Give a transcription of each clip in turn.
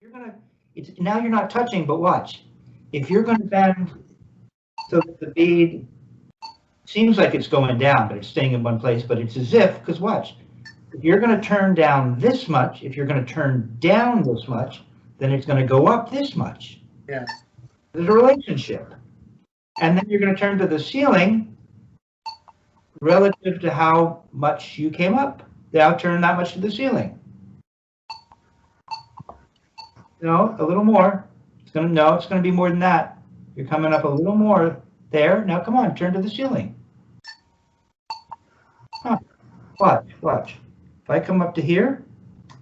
You're gonna, now you're not touching, but watch. If you're gonna bend so that the bead seems like it's going down, but it's staying in one place, but it's as if, because watch, if you're gonna turn down this much, if you're gonna turn down this much, then it's gonna go up this much. Yeah. There's a relationship. And then you're gonna turn to the ceiling relative to how much you came up. Now turn that much to the ceiling. No, a little more. It's gonna be more than that. You're coming up a little more there. Now come on, turn to the ceiling. Huh. Watch. If I come up to here,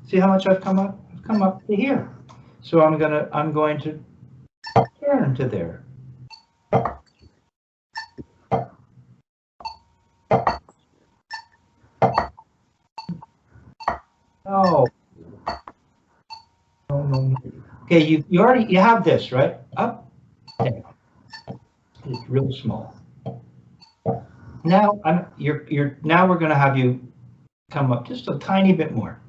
see how much I've come up? I've come up to here. So I'm going to turn to there. No. No. Okay, you have this, right? Up, down. It's real small. Now now we're going to have you come up just a tiny bit more.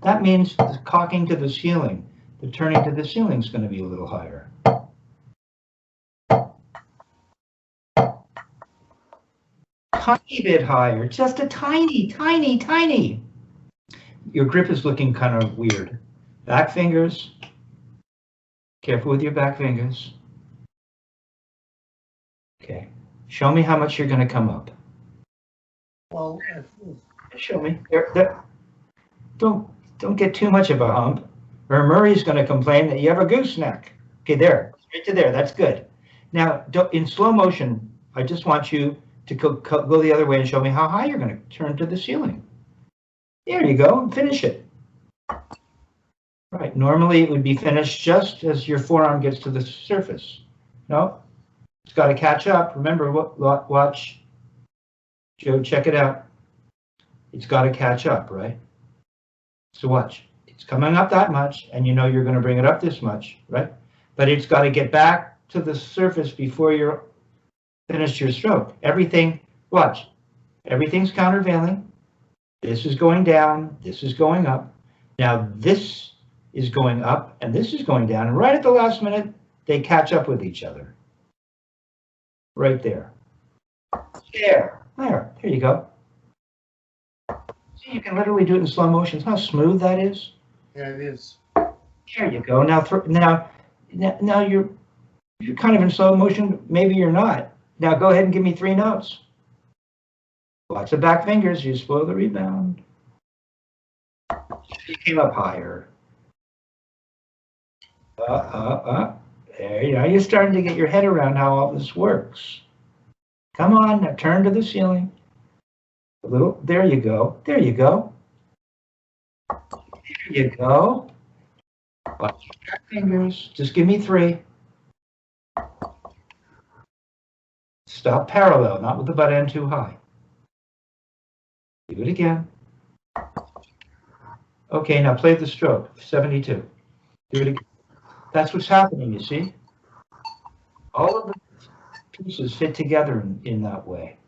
That means the cocking to the ceiling, the turning to the ceiling is going to be a little higher. Tiny bit higher, just a tiny. Your grip is looking kind of weird. Back fingers. Careful with your back fingers. Okay. Show me how much you're going to come up. Well, Show me. There. Don't get too much of a hump, or Murray's going to complain that you have a gooseneck. Okay, there. Straight to there. That's good. Now, in slow motion, I just want you to go the other way and show me how high you're going to turn to the ceiling. There you go. Finish it. Right. Normally, it would be finished just as your forearm gets to the surface. No, it's got to catch up. Remember, watch. Joe, check it out. It's got to catch up, right? So watch. It's coming up that much, and you know you're going to bring it up this much, right? But it's got to get back to the surface before you're finished your stroke. Everything, watch. Everything's countervailing. This is going down. This is going up. Now this is going up, and this is going down. And right at the last minute, they catch up with each other. Right there. There you go. See, you can literally do it in slow motion. How smooth that is. Yeah, it is. There you go. Now you're kind of in slow motion. Maybe you're not. Now go ahead and give me 3 notes. Lots of back fingers. You spoil the rebound. You came up higher. There you are. You're starting to get your head around how all this works. Come on, now turn to the ceiling. A little. There you go. There you go. There you go. Watch your back fingers. Just give me 3. Stop parallel, not with the butt end too high. Do it again. Okay, now play the stroke. 72. Do it again. That's what's happening, you see? All of the pieces fit together in that way.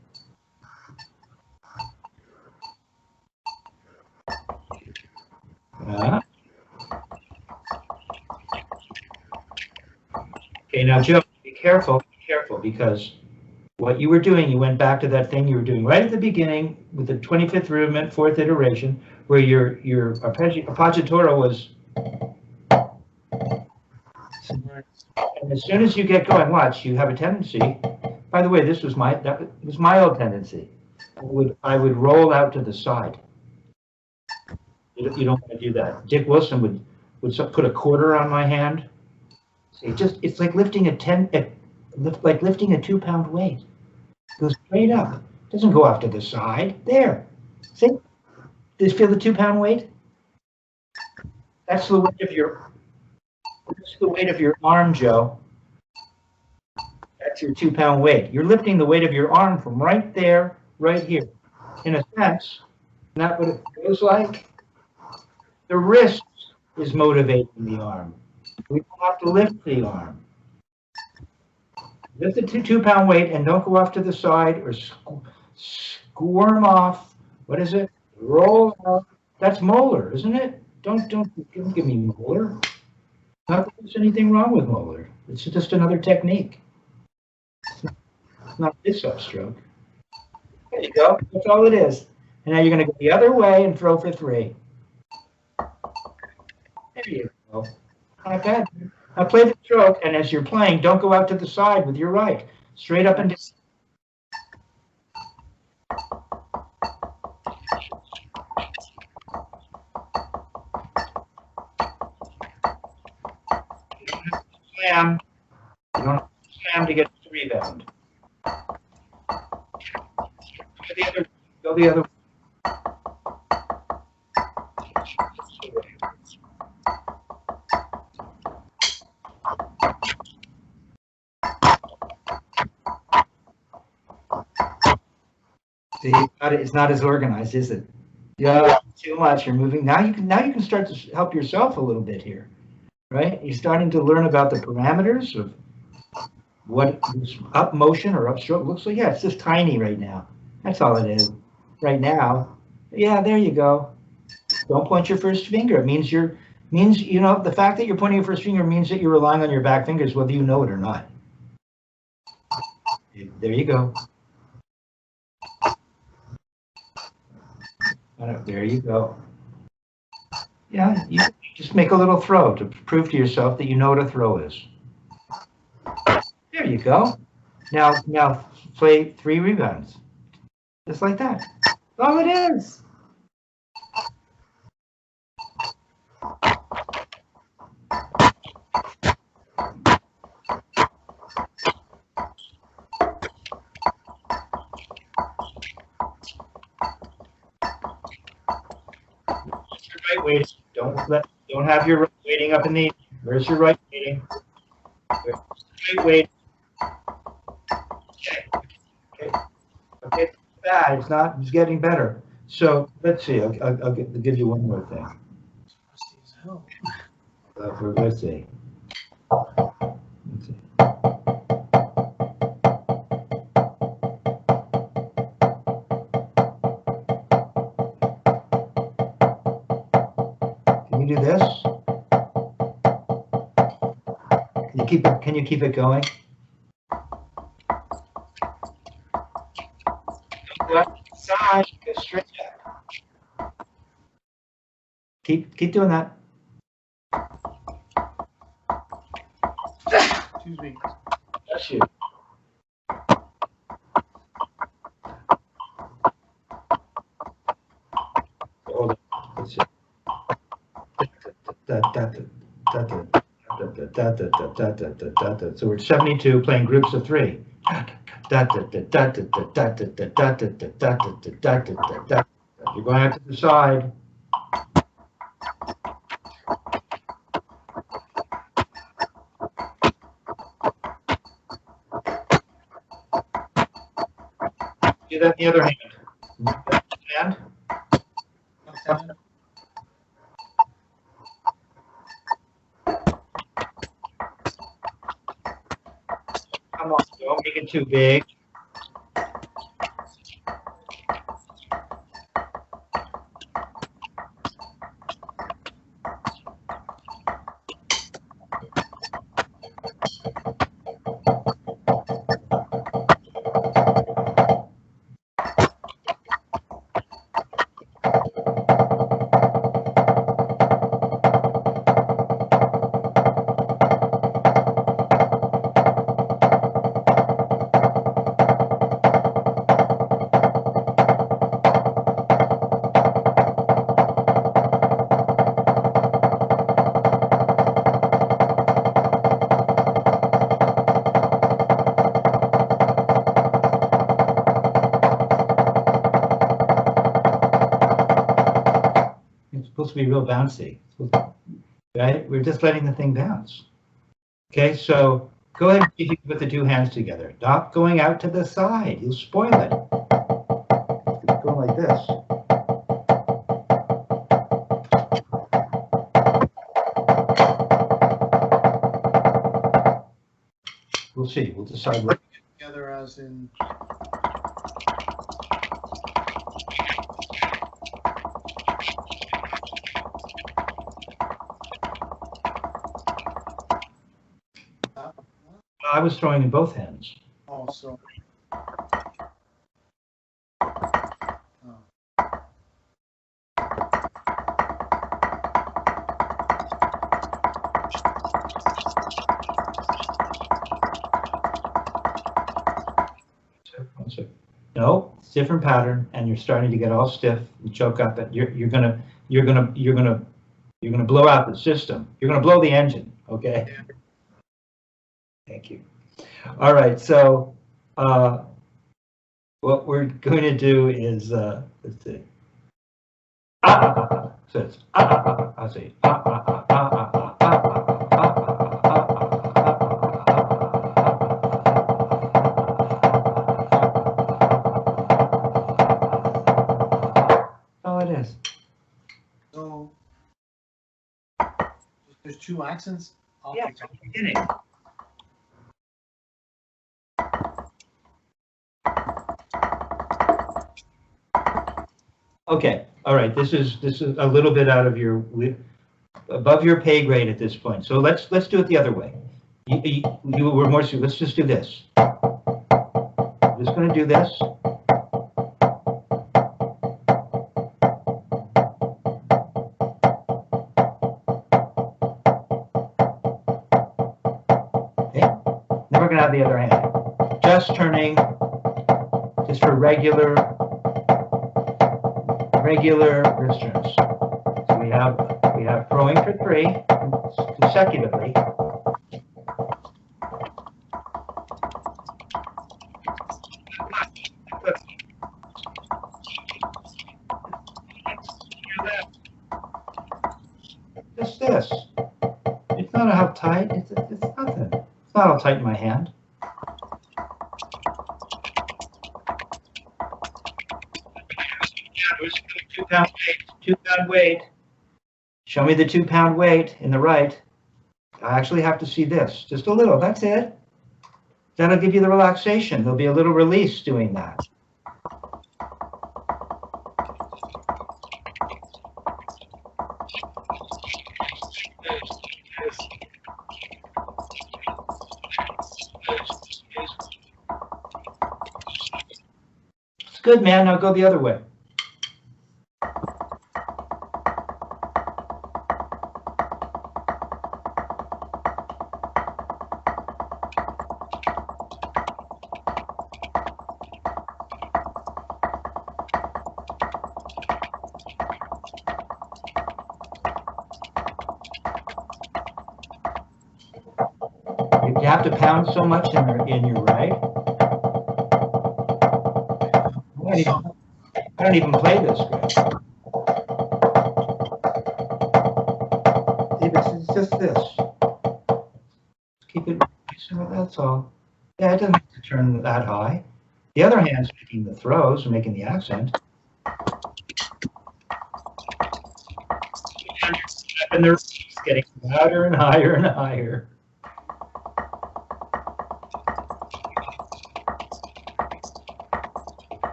Okay, now Joe, be careful, because what you were doing, you went back to that thing you were doing right at the beginning with the 25th movement, 4th iteration, where your appoggiatura was. And as soon as you get going, watch, you have a tendency. By the way, that was my old tendency. I would roll out to the side. You don't want to do that. Dick Wilson would put a quarter on my hand. It's like lifting like lifting a 2-pound weight. It goes straight up. It doesn't go off to the side. There. See? Does you feel the 2-pound weight? That's the weight of your arm, Joe. That's your 2-pound weight. You're lifting the weight of your arm from right there, right here. In a sense, isn't that what it feels like? The wrist is motivating the arm. We don't have to lift the arm. Lift the 2-pound weight and don't go off to the side or squirm off. What is it? Roll out. That's molar, isn't it? Don't give me molar. Not that there's anything wrong with Moeller. It's just another technique. It's not this upstroke. There you go. That's all it is. And now you're going to go the other way and throw for 3. There you go. Not bad. Now play the stroke, and as you're playing, don't go out to the side with your right. Straight up and down. Slam. You don't have to slam to get the rebound. Go the other way. See, it's not as organized, is it? Yeah, too much. You're moving. Now you can start to help yourself a little bit here, right? You're starting to learn about the parameters of what up motion or upstroke looks like. Yeah, it's just tiny right now. That's all it is. Right now. Yeah, there you go. Don't point your first finger. It means the fact that you're pointing your first finger means that you're relying on your back fingers, whether you know it or not. There you go. There you go. Yeah, you just make a little throw to prove to yourself that you know what a throw is. There you go. Now play 3 rebounds. Just like that. That's all it is. Right weighting. Don't have your right weighting up in the. Where's your right weighting? Where's the right weight? Okay. Bad. It's not. It's getting better. So let's see. I'll give you one more thing. Let's see. Do this. Can you keep it going? Left side, go straight up. Keep doing that. Excuse me. Bless you. Hold on. Let's see. So we're 72 playing groups of 3. You're going out to the side. Do that in the other hand. Come on, don't make it too big. Supposed to be real bouncy, right? We're just letting the thing bounce. Okay, so go ahead and see if you can put the 2 hands together. Stop going out to the side. You'll spoil it. It's going like this. We'll see. We'll decide what. Together as in. I was throwing in both hands. Oh, so. No, it's a different pattern, and you're starting to get all stiff and choke up. But you're gonna blow out the system. You're gonna blow the engine. Okay. Yeah. Thank you. All right. So what we're going to do is let's see. So it's I'll say Oh, it is. So there's two accents. Yeah, at the beginning. Okay, all right. This is a little bit out of your above your pay grade at this point. So let's do it the other way. You were more. Let's just do this. I'm just going to do this. Okay. Then we're going to have the other hand. Just turning, just for regular wrist turns. So we have throwing for 3 consecutively. Just this. It's not how tight. It's nothing. It's not all tight in my hand. Two-pound weight. Show me the 2-pound weight in the right. I actually have to see this. Just a little. That's it. That'll give you the relaxation. There'll be a little release doing that. It's good, man. Now go the other way. You have to pound so much in your right. I don't even play this good. It's just this. Keep it. That's all. Yeah, it doesn't have to turn that high. The other hand's making the throws and making the accent. And they're getting louder and higher and higher.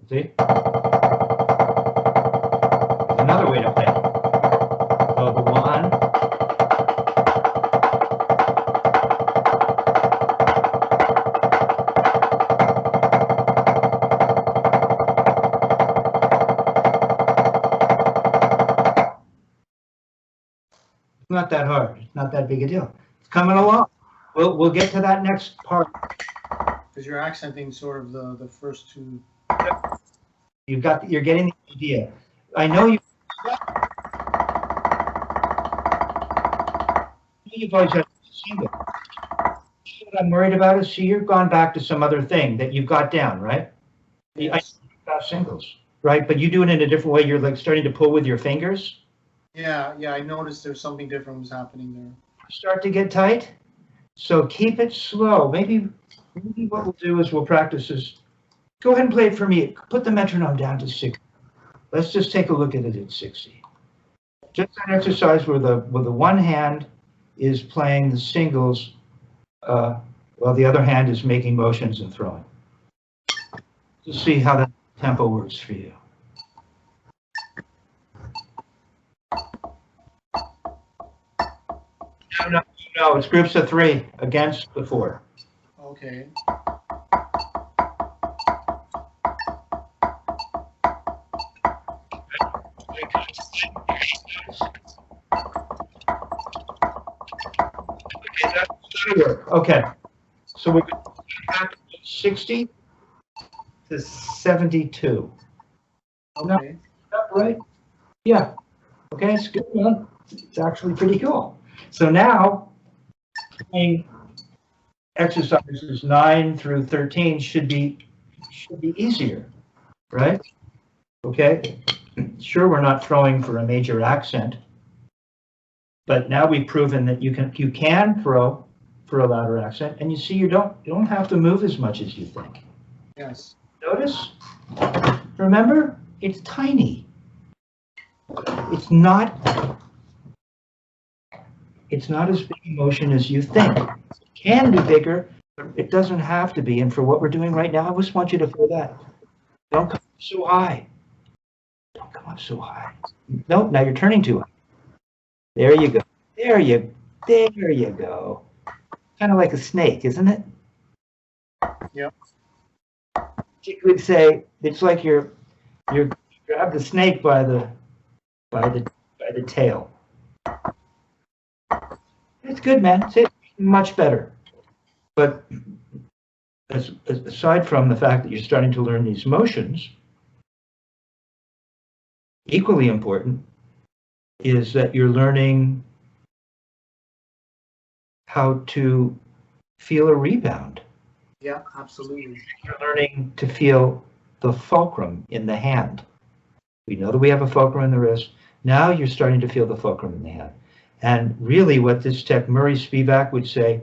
See? There's another way to play it. So the 1. It's not that hard. It's not that big a deal. It's coming along. We'll get to that next part. Because you're accenting sort of the first two. You're getting the idea. I know you've always had single. What I'm worried about is, see, you've gone back to some other thing that you've got down, right? Yes. I got singles, right? But you do it in a different way. You're like starting to pull with your fingers. Yeah, I noticed there's something different was happening there. Start to get tight. So keep it slow. Maybe what we'll do is we'll practice is, go ahead and play it for me. Put the metronome down to 60. Let's just take a look at it at 60. Just an exercise where the one hand is playing the singles while the other hand is making motions and throwing. Let's see how that tempo works for you. No, it's groups of 3 against the 4. Okay. Okay, so we're going back to 60 to 72. Okay. Right? Yeah. Okay, it's good one. It's actually pretty cool. So now, exercises 9 through 13 should be easier, right? Okay. Sure, we're not throwing for a major accent, but now we've proven that you can throw for a louder accent, and you see you don't have to move as much as you think. Yes. Notice? Remember, it's tiny. It's not as big a motion as you think. It can be bigger, but it doesn't have to be. And for what we're doing right now, I just want you to feel that. Don't come up so high. Don't come up so high. Nope, now you're turning too high. There you go. There you go. Kind of like a snake, isn't it? Yep. You could say it's like you grab the snake by the tail. It's good, man. It's much better. But aside from the fact that you're starting to learn these motions, equally important is that you're learning how to feel a rebound. Yeah, absolutely. You're learning to feel the fulcrum in the hand. We know that we have a fulcrum in the wrist. Now you're starting to feel the fulcrum in the hand. And really what this Murray Spivak would say,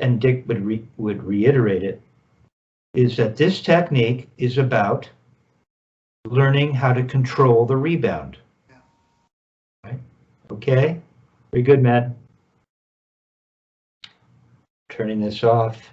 and Dick would reiterate it, is that this technique is about learning how to control the rebound. Yeah. Right? Okay? Very good, man. Turning this off.